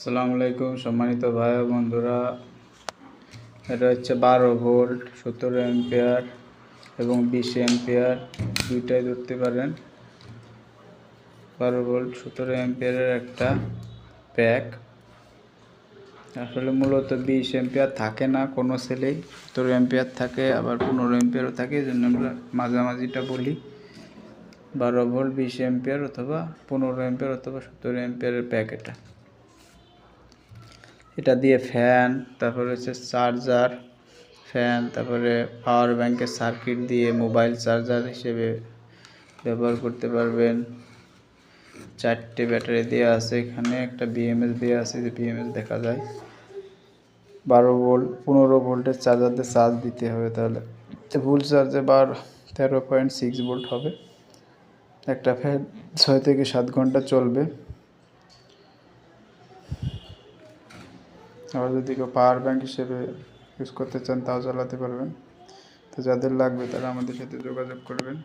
আসসালামু আলাইকুম সম্মানিত ভাই ও বন্ধুরা, এটা হচ্ছে 12 ভোল্ট 17 অ্যাম্পিয়ার এবং 20 অ্যাম্পিয়ার দুইটাই ধরতে পারেন। 12 ভোল্ট 17 অ্যাম্পিয়ারের একটা প্যাক। আসলে মূলত 20 অ্যাম্পিয়ার থাকে না কোনো সেলেই, 17 অ্যাম্পিয়ার থাকে, আবার 15 অ্যাম্পিয়ারও থাকে। এই জন্য আমরা মাঝামাঝিটা বলি 12 ভোল্ট 20 অ্যাম্পিয়ার অথবা 15 অ্যাম্পিয়ার অথবা 17 অ্যাম্পিয়ারের প্যাক। এটা দিয়ে ফ্যান, তারপরে হচ্ছে চার্জার, ফ্যান, তারপরে পাওয়ার ব্যাংকের সার্কিট দিয়ে মোবাইল চার্জার হিসেবে ব্যবহার করতে পারবেন। 4টে ব্যাটারি দেওয়া আছে, এখানে একটা বিএমএস দেওয়া আছে, যে বিএমএস দেখা যায়। 12 ভোল্ট 15 ভোল্টের চার্জার দিয়ে চার্জ দিতে হবে, তাহলে ফুল চার্জে 13.6 ভোল্ট হবে। একটা ফ্যান 6 থেকে 7 ঘন্টা চলবে। আবার যদি কেউ পাওয়ার ব্যাংক হিসেবে ইউজ করতে চান তাও চালাতে পারবেন। তো যাদের লাগবে তারা আমাদের সাথে যোগাযোগ করবেন।